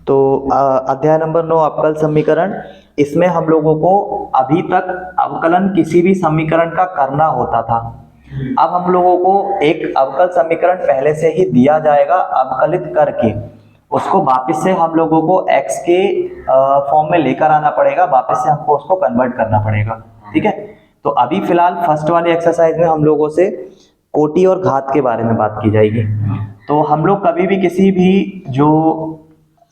तो अध्याय नंबर 9 अवकल समीकरण। इसमें हम लोगों को अभी तक अवकलन किसी भी समीकरण का करना होता था। अब हम लोगों को एक अवकल समीकरण पहले से ही दिया जाएगा, अवकलित करके उसको वापस से हम लोगों को x के फॉर्म में लेकर आना पड़ेगा, वापस से हमको उसको कन्वर्ट करना पड़ेगा। ठीक है, तो अभी फिलहाल फर्स्ट वाली एक्सरसाइज में हम लोगों से कोटि और घात के बारे में बात की जाएगी। तो हम लोग कभी भी किसी भी जो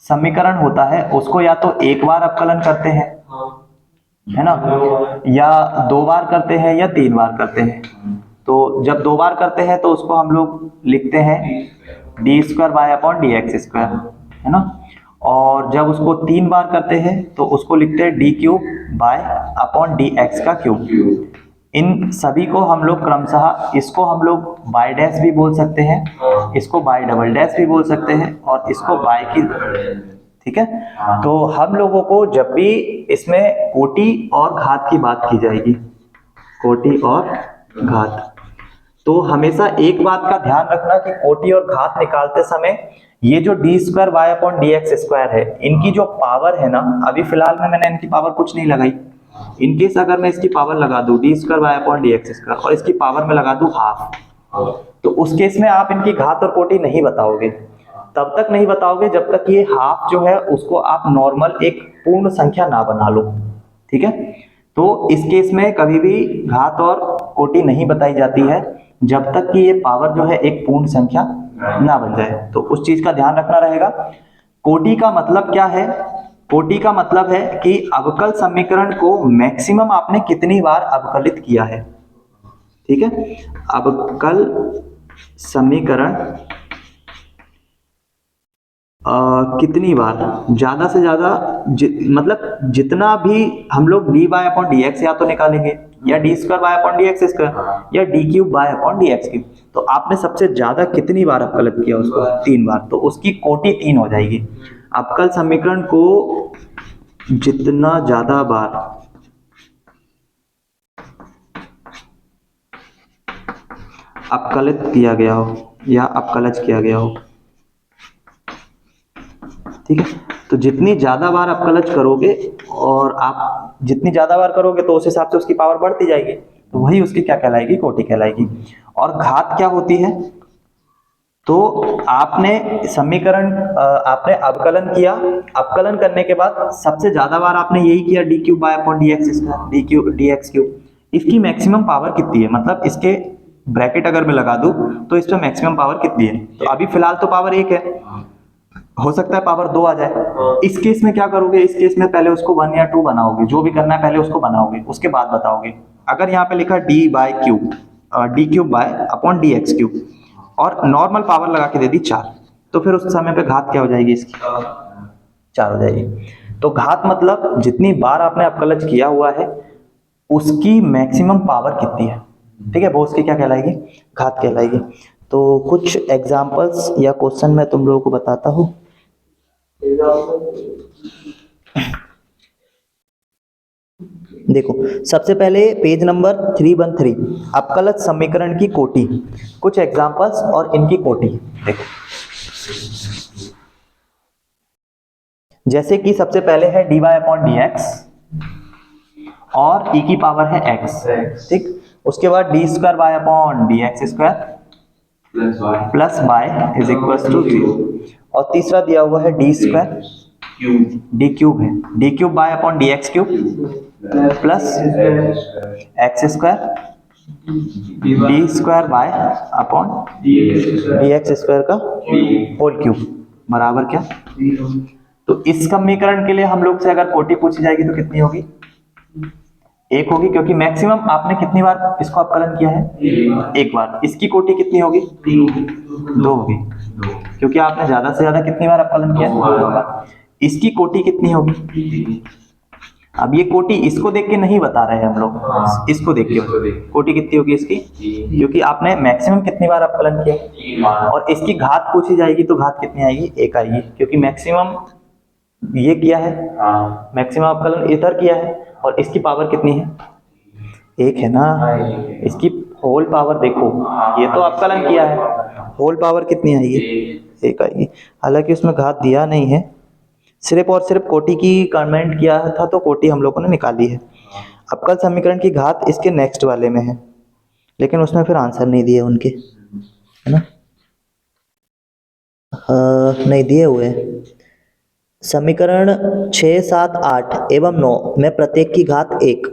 समीकरण होता है उसको या तो एक बार अवकलन करते हैं, है ना, या दो बार करते हैं या तीन बार करते हैं। तो जब दो बार करते हैं तो उसको हम लोग लिखते हैं D square bye upon d x square, है ना। और जब उसको तीन बार करते हैं तो उसको लिखते हैं D cube bye upon d x का क्यूब। इन सभी को हम लोग क्रमशः, इसको हम लोग बाय डैश भी बोल सकते हैं, इसको बाय डबल डैश भी बोल सकते हैं, और इसको बाय की, ठीक है। तो हम लोगों को जब भी इसमें कोटि और घात की बात की जाएगी, कोटि और घात, तो हमेशा एक बात का ध्यान रखना कि कोटि और घात निकालते समय ये जो D square bye upon d x square है, इनकी जो पावर है ना, अभी फिलहाल में मैंने इनकी पावर कुछ नहीं लगाई। इनकेस अगर मैं इसकी पावर लगा दूं D square bye upon d x square और इसकी पावर में लगा दूं हाफ, तो उस केस में आप इनकी घात और कोटि नहीं बताओगे। तब तक नहीं बताओगे जब तक ये हाफ जो है उसको आप नॉर्मल एक पूर्ण संख्या ना बना लो। ठीक है, तो इस केस में कभी भी घात और कोटि नहीं बताई जाती है जब तक कि ये पावर जो है एक पूर्ण संख्या ना बन जाए। तो उस चीज का ध्यान रखना रहेगा। कोटि का मतलब क्या है? कोटि का मतलब है कि अवकल समीकरण को मैक्सिमम आपने कितनी बार अवकलित किया है। ठीक है, अवकल समीकरण कितनी बार, ज्यादा से ज्यादा मतलब जितना भी हम लोग d bye upon d x या तो निकालेंगे, या d square bye upon d x square, या d cube bye upon d x cube. तो आपने सबसे ज्यादा कितनी बार अवकलित किया उसको? तीन बार, तो उसकी कोटि तीन हो जाएगी। अवकल समीकरण को जितना ज्यादा बार अवकलित किया गया हो या अवकलज किया गया हो, ठीक है, तो जितनी ज्यादा बार अवकलज करोगे और आप जितनी ज्यादा बार करोगे तो उस हिसाब से उसकी पावर बढ़ती जाएगी, तो वही उसकी क्या कहलाएगी? कोटि कहलाएगी। और घात क्या होती है? तो आपने समीकरण आपने अवकलन किया, अवकलन करने के बाद सबसे ज्यादा बार आपने यही किया D cube bye upon d x square, d cube D x cube. इसकी मैक्सिमम पावर कितनी है, मतलब इसके ब्रैकेट अगर मैं लगा दूं तो इसमें मैक्सिमम पावर कितनी है? तो अभी फिलहाल तो पावर एक है, हो सकता है पावर दो आ जाए। इस केस में क्या करोगे? इस केस में पहले उसको वन या टू बनाओगे, जो भी करना है पहले उसको बनाओगे, उसके बाद बताओगे। अगर यहाँ पे लिखा d y cube, d cube bye upon d x cube, और नॉर्मल पावर लगा के दे दी चार, तो फिर उस समय पे घात क्या हो जाएगी? इसकी चार हो जाएगी। तो घात मतलब जितनी बार आपने अवकलज किया हुआ है उसकी मैक्सिमम पावर कितनी है, ठीक है, वो उसकी क्या कहलाएगी? घात कहलाएगी। तो कुछ एग्जांपल्स या क्वेश्चन मैं तुम लोगों को बताता हूँ। देखो, सबसे पहले पेज नंबर 313 अवकलज समीकरण की कोटि, कुछ एग्जांपल्स और इनकी कोटि। देखो, जैसे कि सबसे पहले है d y upon d x और e की पावर है x, ठीक। उसके बाद d square bye upon d x square plus y is equal to 0, और तीसरा दिया हुआ है डी स्क्वायर, डी क्यूब है, d cube bye upon d x cube plus x square d square bye upon d x square का whole cube बराबर क्या? तो इस समीकरण के लिए हम लोग से अगर कोटि पूछी जाएगी तो कितनी होगी? एक होगी, क्योंकि मैक्सिमम आपने कितनी बार इसको अवकलन किया है? एक बार। इसकी कोटि कितनी होगी? दो होगी, क्योंकि आपने ज्यादा से ज्यादा कितनी बार अवकलन किया? दो बार। इसकी कोटि कितनी होगी? अब ये कोटि इसको देख के नहीं बता रहे हैं हम लोग, इसको देख के कोटि कितनी होगी इसकी, क्योंकि आपने मैक्सिमम कितनी बार अवकलन किया। और इसकी घात पूछी जाएगी तो घात कितनी आएगी? एक आएगी, क्योंकि मैक्सिमम ये किया है, मैक्सिमम अवकलन इधर किया है, और इसकी पावर कितनी है? एक है ना। इसकी होल पावर देखो, ये तो अवकलन किया है, होल पावर कितनी आएगी? एक आएगी। हालांकि उसमें घात दिया नहीं है, सिर्फ और सिर्फ कोटि की कमेंट किया था तो कोटि हम लोगों ने निकाली है। अवकल समीकरण की घात इसके नेक्स्ट वाले में है, लेकिन उसमें फिर आंसर नहीं दिए उनके, है ना। नहीं दिए हुए हैं। समीकरण 6, 7, 8 एवं 9 में प्रत्येक की घात 1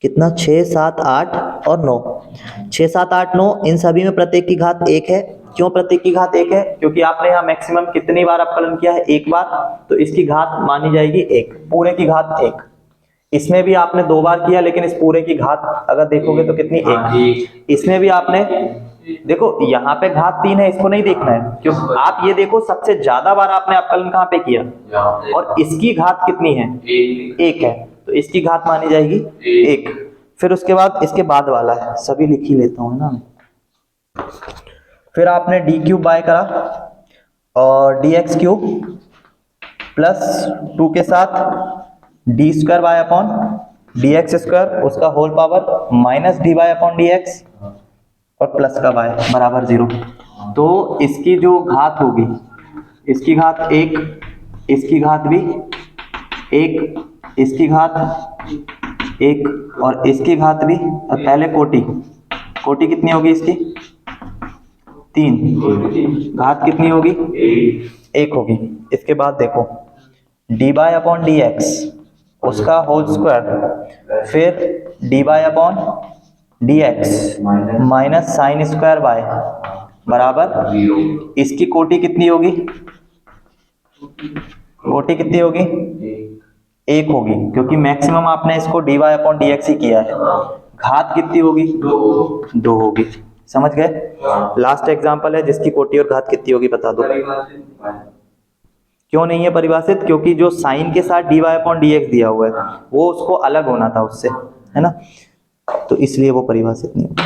कितना, 6, 7, 8 और 9, 6, 7, 8, 9 इन सभी में प्रत्येक की घात 1 है। क्यों प्रत्येक की घात 1 है? क्योंकि आपने यहाँ मैक्सिमम कितनी बार अवकलन किया है, एक बार, तो इसकी घात मानी जाएगी 1, पूरे की घात 1। इसमें भी आपने 2 बार किया, लेकिन इस पूरे की घात अगर देखोगे तो कितनी, 1। इसमें भी आपने देखो यहाँ पे घात 3 है, इसको नहीं देखना है, क्यों, आप ये देखो सबसे ज्यादा बार आपने अवकलन कहाँ पे किया, और इसकी घात कितनी है, 1 है, तो इसकी घात मानी जाएगी 1। फिर उसके बाद इसके बाद वाला है, सभी लिख ही लेता हूँ ना। फिर आपने डी क्यूब बाय करा और डी एक्स क्यूब प्लस 2 के साथ d square bye upon d x square, उसका whole power minus d bye upon d x और प्लस का बाय बराबर 0। तो इसकी जो घात होगी, इसकी घात 1, इसकी घात भी 1, इसकी घात 1 और इसकी घात भी, और पहले कोटि कितनी होगी इसकी, 3, घात कितनी होगी, 1 होगी। इसके बाद देखो d bye upon d x उसका होल स्क्वायर, फिर d bye upon d x minus sine square y बराबर, इसकी कोटि कितनी होगी, कोटि कितनी होगी, 1 होगी, क्योंकि मैक्सिमम आपने इसको d y upon d x ही किया है। घात कितनी होगी, 2 होगी। समझ गए। लास्ट एग्जांपल है जिसकी कोटि और घात कितनी होगी बता दो। क्यों नहीं है परिभाषित? क्योंकि जो साइन के साथ d y upon d x दिया हुआ है वो उसको अलग होना था उससे, है ना, तो इसलिए वो परिभाषित नहीं होगी।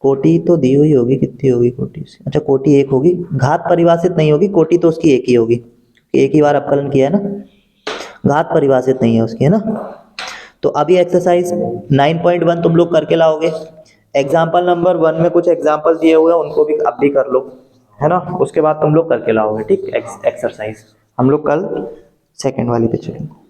कोटि तो दी हुई होगी, कितनी होगी कोटि से, अच्छा कोटि 1 होगी, घात परिभाषित नहीं होगी, कोटि तो उसकी 1 ही होगी, एक ही बार अपकलन किया है ना, घात परिभाषित नहीं है उसकी, है ना। तो अभी एक्सरसाइज 9.1 तुम लोग करके लाओगे। एग्जाम्पल नंबर 1 में कुछ एग्जाम्पल दिए हुए हैं उनको भी अब भी कर लो, है ना, उसके बाद तुम लोग करके लाओगे। ठीक, एक्सरसाइज हम लोग कल सेकंड वाली पे चलेंगे।